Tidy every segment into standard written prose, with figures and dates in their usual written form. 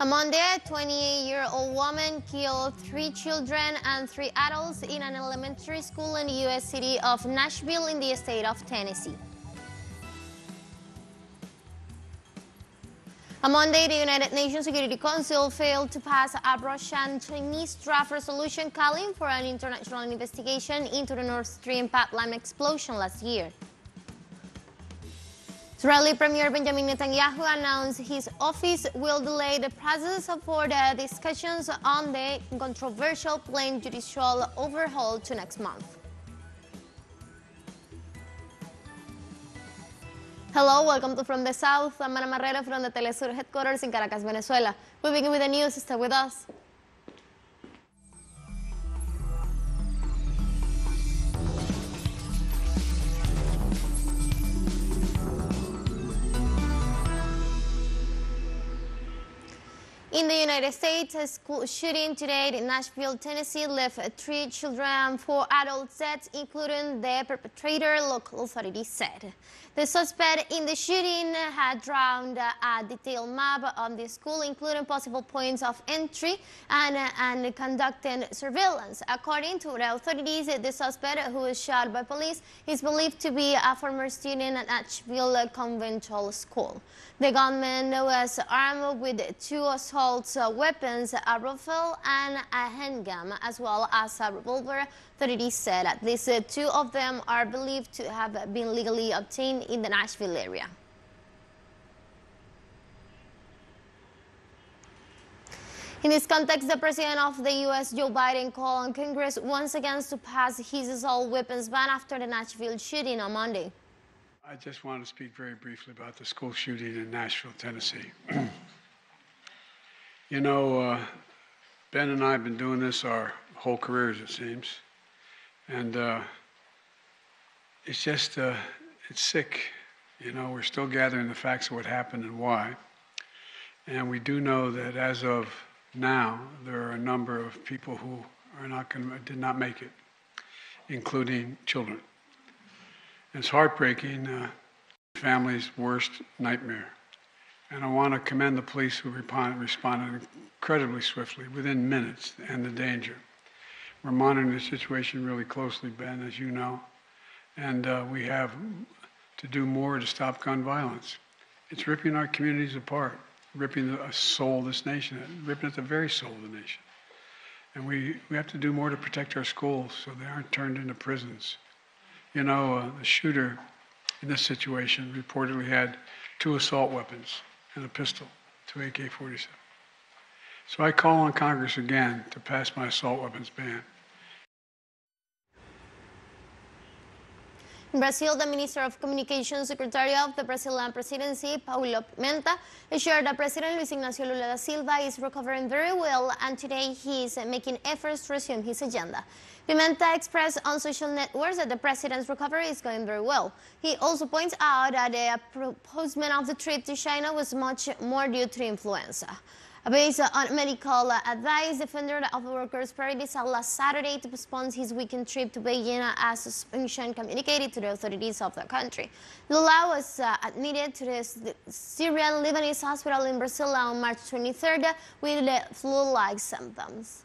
On Monday, a 28-year-old woman killed 3 children and 3 adults in an elementary school in the U.S. city of Nashville in the state of Tennessee. On Monday, the United Nations Security Council failed to pass a Russian-Chinese draft resolution calling for an international investigation into the Nord Stream pipeline explosion last year. Israeli Premier Benjamin Netanyahu announced his office will delay the process for the discussions on the controversial planned judicial overhaul to next month. Hello, welcome to From the South. I'm Ana Marrero from the teleSUR headquarters in Caracas, Venezuela. We begin with the news. Stay with us. In the United States, a school shooting today in Nashville, Tennessee left 3 children and 4 adults dead, including the perpetrator, local authorities said. The suspect in the shooting had drawn a detailed map on the school, including possible points of entry and conducting surveillance. According to the authorities, the suspect, who was shot by police, is believed to be a former student at Nashville Conventual School. The gunman was armed with 2 assault weapons, a rifle and a handgun, as well as a revolver. Authorities said at least 2 of them are believed to have been legally obtained in the Nashville area. In this context, the President of the U.S., Joe Biden, called on Congress once again to pass his assault weapons ban after the Nashville shooting on Monday. I just want to speak very briefly about the school shooting in Nashville, Tennessee. You know, Ben and I have been doing this our whole careers, it seems. And it's just, it's sick. You know, we're still gathering the facts of what happened and why. And we do know that as of now, there are a number of people who did not make it, including children. It's heartbreaking, family's worst nightmare. And I want to commend the police who responded incredibly swiftly, within minutes, to end the danger. We're monitoring the situation really closely, Ben, as you know. And we have to do more to stop gun violence. It's ripping our communities apart, ripping the soul of this nation, ripping at the very soul of the nation. And we have to do more to protect our schools so they aren't turned into prisons. You know, the shooter in this situation reportedly had 2 assault weapons and a pistol, 2 AK-47. So I call on Congress again to pass my assault weapons ban. In Brazil, the Minister of Communications, Secretary of the Brazilian Presidency, Paulo Pimenta, assured that President Luis Ignacio Lula da Silva is recovering very well, and today he is making efforts to resume his agenda. Pimenta expressed on social networks that the president's recovery is going very well. He also points out that the postponement of the trip to China was much more due to influenza. Based on medical advice, the Defender of Workers' Party decided last Saturday to postpone his weekend trip to Beijing as suspension communicated to the authorities of the country. Lula was admitted to the Syrian-Lebanese hospital in Brazil on March 23rd with flu-like symptoms.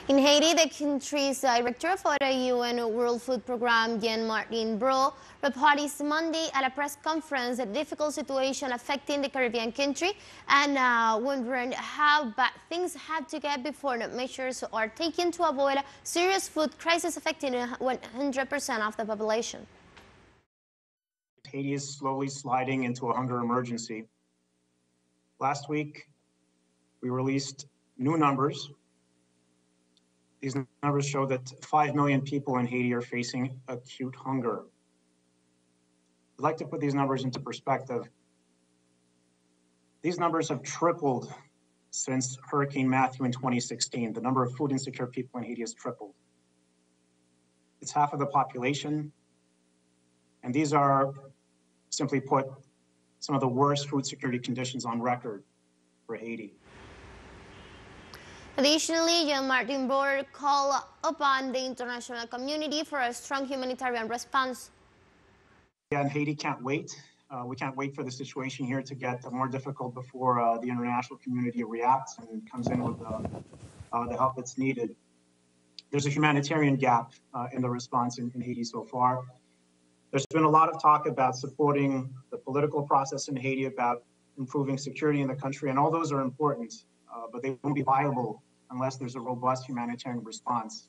In Haiti, the country's director for the UN World Food Programme, Jean-Martin Brault, reported Monday at a press conference the difficult situation affecting the Caribbean country and wondering how bad things have to get before the measures are taken to avoid a serious food crisis affecting 100% of the population. Haiti is slowly sliding into a hunger emergency. Last week, we released new numbers. These numbers show that 5 million people in Haiti are facing acute hunger. I'd like to put these numbers into perspective. These numbers have tripled since Hurricane Matthew in 2016. The number of food insecure people in Haiti has tripled. It's half of the population. And these are, simply put, some of the worst food security conditions on record for Haiti. Additionally, Jean-Martin Brault called upon the international community for a strong humanitarian response. Again, Haiti can't wait. We can't wait for the situation here to get more difficult before the international community reacts and comes in with the help that's needed. There's a humanitarian gap in the response in Haiti so far. There's been a lot of talk about supporting the political process in Haiti, about improving security in the country, and all those are important, but they won't be viable unless there's a robust humanitarian response.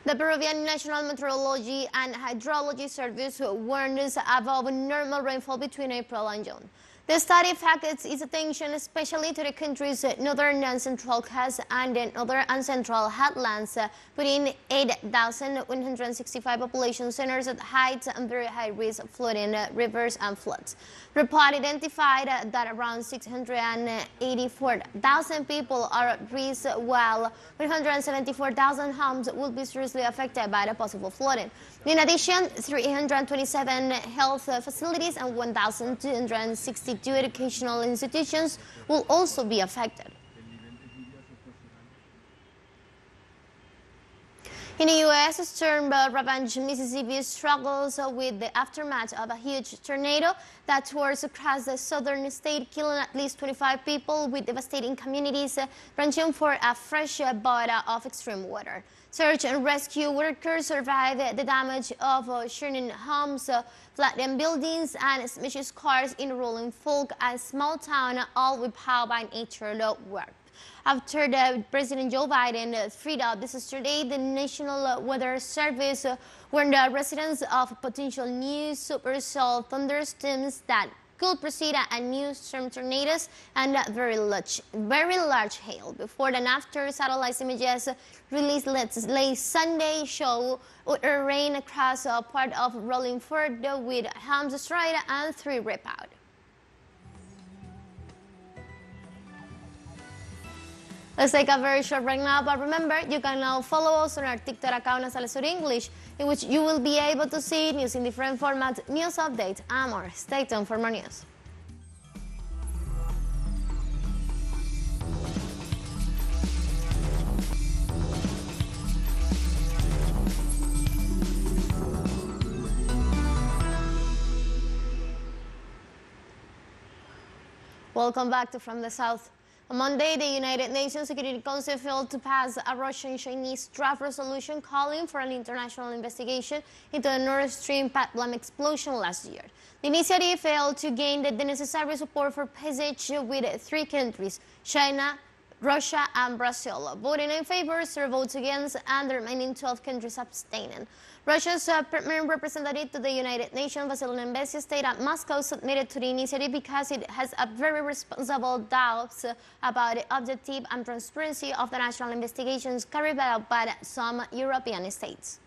The Peruvian National Meteorology and Hydrology Service warns above normal rainfall between April and June. The study focuses its attention especially to the country's northern and central coast and the northern and central headlands, putting 8,165 population centers at heights and very high risk of flooding, rivers and floods. The report identified that around 684,000 people are at risk, while 174,000 homes will be seriously affected by the possible flooding. In addition, 327 health facilities and 1,262 educational institutions will also be affected. In the U.S., storm-ravaged Mississippi struggles with the aftermath of a huge tornado that tore across the southern state, killing at least 25 people, with devastating communities branching for a fresh bout of extreme weather. Search and rescue workers survived the damage of churning homes, flattened buildings, and smashed cars in Rolling Fork, a small town all with power by nature work. After President Joe Biden freed up disaster aid, the National Weather Service warned residents of potential new supercell thunderstorms that could precede a new storm, tornadoes, and very large hail. Before and after satellite images released late Sunday show utter rain across a part of Rolling Fork with homes destroyed and 3 ripped out. Let's take a very short break now, but remember, you can now follow us on our TikTok account as teleSUR English, in which you will be able to see news in different formats, news updates, and more. Stay tuned for more news. Welcome back to From the South. On Monday, the United Nations Security Council failed to pass a Russian-Chinese draft resolution calling for an international investigation into the Nord Stream pipeline explosion last year. The initiative failed to gain the necessary support for passage, with 3 countries, China, Russia, and Brazil, voting in favor, 0 votes against, and the remaining 12 countries abstaining. Russia's permanent representative to the United Nations, Vasily Nebensia, stated that Moscow submitted to the initiative because it has a very responsible doubts about the objective and transparency of the national investigations carried out by some European states.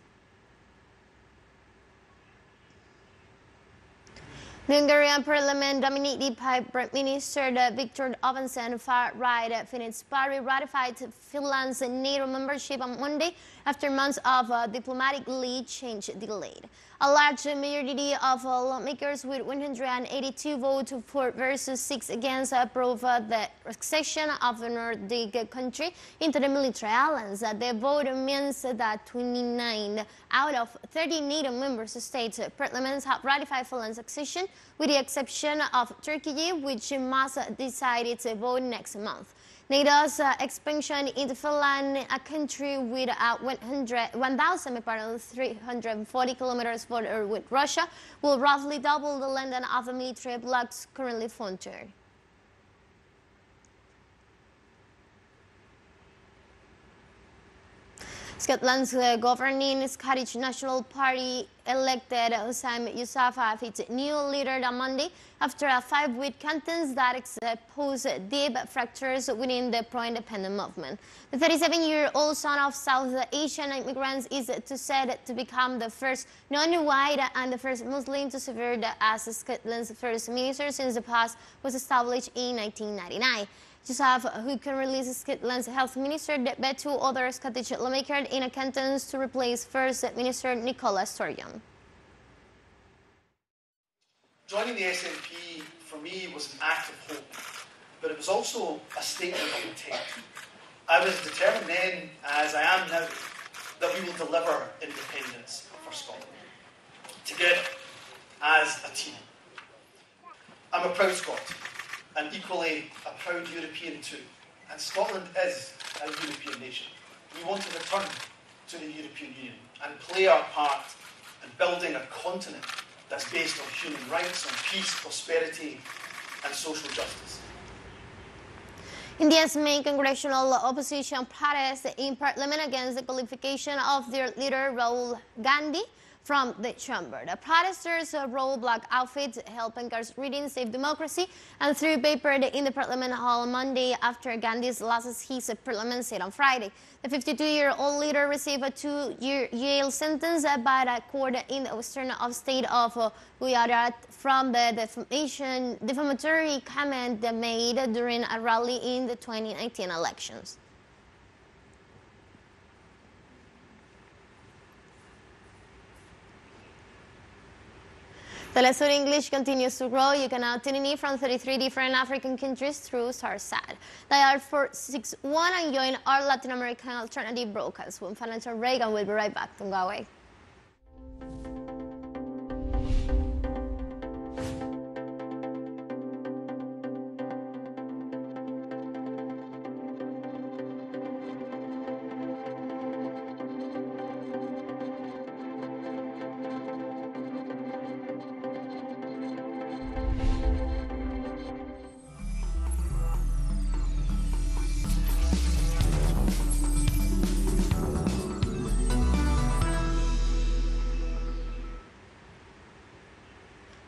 The Hungarian parliament, dominated by Prime Minister Viktor Orban's far-right Finnish party, ratified Finland's NATO membership on Monday after months of diplomatic lead change delayed. A large majority of lawmakers, with 182 votes for versus 6 against, approved the accession of the Nordic country into the military alliance. The vote means that 29 out of 30 NATO member states' parliaments have ratified Finland's accession, with the exception of Turkey, which must decide its vote next month. NATO's expansion into Finland, a country with 1,340 kilometers border with Russia, will roughly double the length of the military bloc's currently frontier. Scotland's governing Scottish National Party elected Hussein Yousaf as its new leader on Monday after a 5-week contest that exposed deep fractures within the pro-independent movement. The 37-year-old son of South Asian immigrants is said to become the first non-white and the first Muslim to serve as Scotland's first minister since the post was established in 1999. Yousaf, who currently is Scotland's health minister, bet 2 other Scottish lawmakers in a contest to replace First Minister Nicola Sturgeon. Joining the SNP for me was an act of hope, but it was also a statement of intent. I was determined then, as I am now, that we will deliver independence for Scotland, together, as a team. I'm a proud Scot, and equally a proud European too, and Scotland is a European nation. We want to return to the European Union and play our part in building a continent that's based on human rights, on peace, prosperity, and social justice. India's main congressional opposition protested in parliament against the qualification of their leader Rahul Gandhi from the chamber. The protesters wore black outfits, held placards reading "Save Democracy," and threw paper in the parliament hall Monday after Gandhi's lost his parliament seat on Friday. The 52-year-old leader received a 2-year jail sentence by the court in the western state of Gujarat from the defamatory comment made during a rally in the 2019 elections. teleSUR English continues to grow. You can now tune in from 33 different African countries through StarSat. Dial 461 and join our Latin American alternative broadcast. When financial break, and we'll be right back. Don't go away.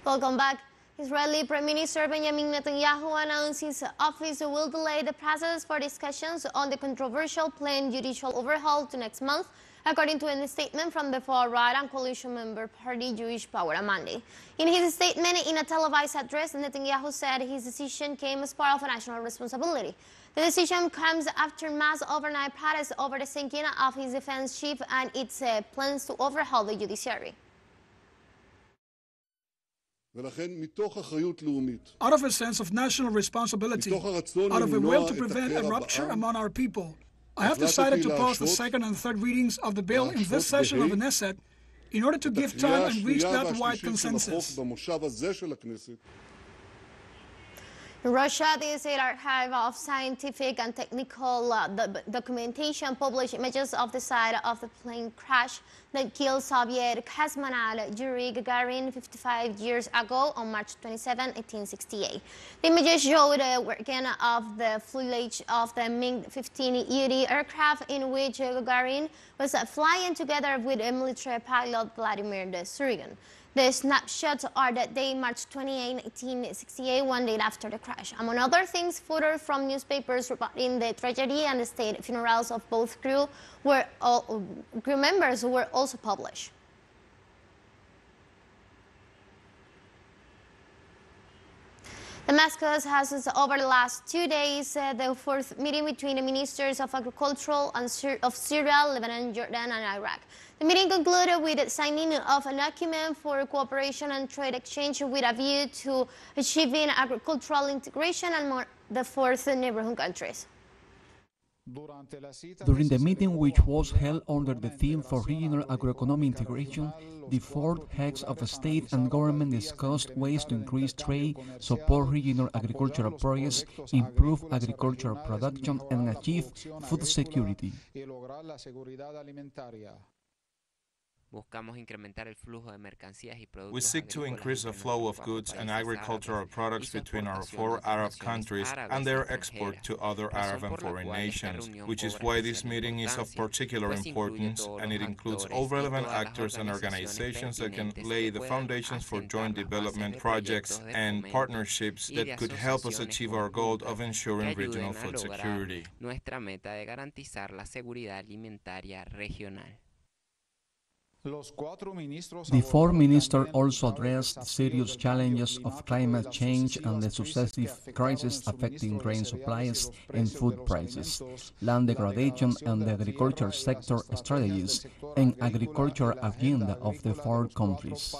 Welcome back. Israeli Prime Minister Benjamin Netanyahu announced his office will delay the process for discussions on the controversial planned judicial overhaul to next month, according to a statement from the far-right and coalition member party Jewish Power on Monday. In his statement in a televised address, Netanyahu said his decision came as part of a national responsibility. The decision comes after mass overnight protests over the sinking of his defense chief and its plans to overhaul the judiciary. Out of a sense of national responsibility, out of a will to prevent a rupture among our people, I have decided to pause the second and third readings of the bill in this session of the Knesset in order to give time and reach that wide consensus. In Russia, the State Archive of Scientific and Technical Documentation published images of the site of the plane crash that killed Soviet cosmonaut Yuri Gagarin 55 years ago on March 27, 1868. The images showed the working of the fuselage of the MiG-15 aircraft in which Gagarin was flying together with a military pilot Vladimir Surygin. The snapshots are that day, March 28, 1868, one day after the crash. Among other things, photos from newspapers reporting the tragedy and the state funerals of both crew members were also published. Damascus has, over the last 2 days, the fourth meeting between the ministers of agriculture of Syria, Lebanon, Jordan, and Iraq. The meeting concluded with the signing of a document for cooperation and trade exchange with a view to achieving agricultural integration among the fourth neighborhood countries. During the meeting, which was held under the theme for regional agroeconomic integration, the four heads of state and government discussed ways to increase trade, support regional agricultural projects, improve agricultural production, and achieve food security. We seek to increase the flow of goods and agricultural products between our four Arab countries and their export to other Arab and foreign nations, which is why this meeting is of particular importance, and it includes all relevant actors and organizations that can lay the foundations for joint development projects and partnerships that could help us achieve our goal of ensuring regional food security. The four ministers also addressed serious challenges of climate change and the successive crises affecting grain supplies and food prices, land degradation and the agriculture sector strategies, and agricultural agenda of the four countries.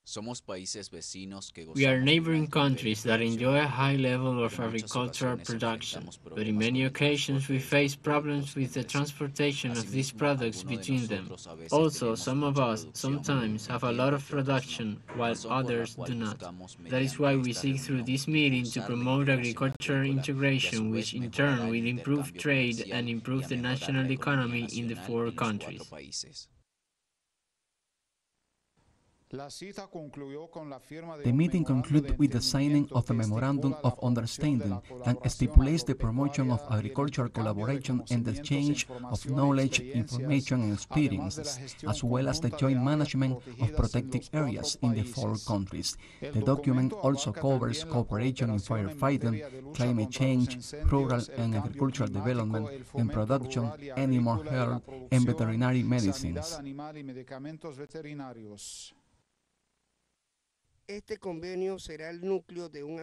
We are neighboring countries that enjoy a high level of agricultural production, but in many occasions we face problems with the transportation of these products between them. Also, some of us sometimes have a lot of production, while others do not. That is why we seek through this meeting to promote agricultural integration, which in turn will improve trade and improve the national economy in the four countries. The meeting concluded with the signing of a memorandum of understanding that stipulates the promotion of agricultural collaboration and the exchange of knowledge, information and experiences, as well as the joint management of protected areas in the four countries. The document also covers cooperation in firefighting, climate change, rural and agricultural development, and production, animal health, and veterinary medicines.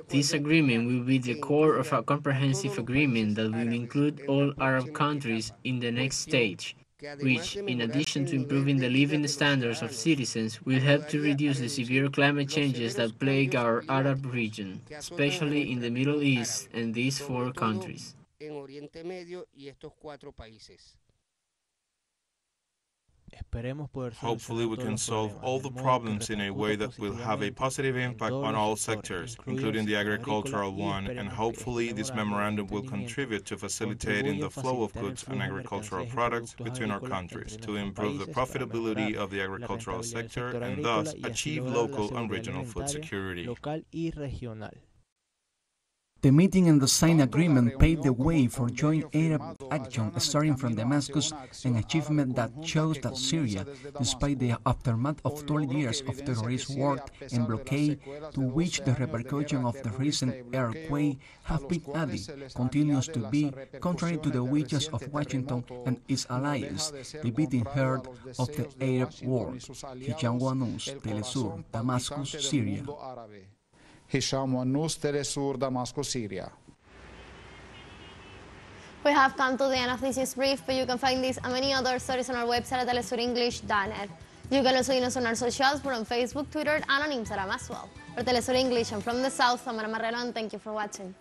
This agreement will be the core of a comprehensive agreement that will include all Arab countries in the next stage, which, in addition to improving the living standards of citizens, will help to reduce the severe climate changes that plague our Arab region, especially in the Middle East and these four countries. Hopefully we can solve all the problems in a way that will have a positive impact on all sectors, including the agricultural one, and hopefully this memorandum will contribute to facilitating the flow of goods and agricultural products between our countries, to improve the profitability of the agricultural sector and thus achieve local and regional food security. The meeting and the signed agreement paved the way for joint Arab action starting from Damascus, an achievement that shows that Syria, despite the aftermath of 12 years of terrorist war and blockade, to which the repercussions of the recent earthquake have been added, continues to be, contrary to the wishes of Washington and its allies, the beating heart of the Arab world. Hisham Wanous, teleSUR, Damascus, Syria. Hisham Wanous, teleSUR, Damascus, Syria. We have come to the end of this news brief, but you can find this and many other stories on our website at telesurenglish.net. You can also find us on our socials, we're on Facebook, Twitter, and on Instagram as well. For teleSUR English, I'm from the South, I'm Ana Marrero, and thank you for watching.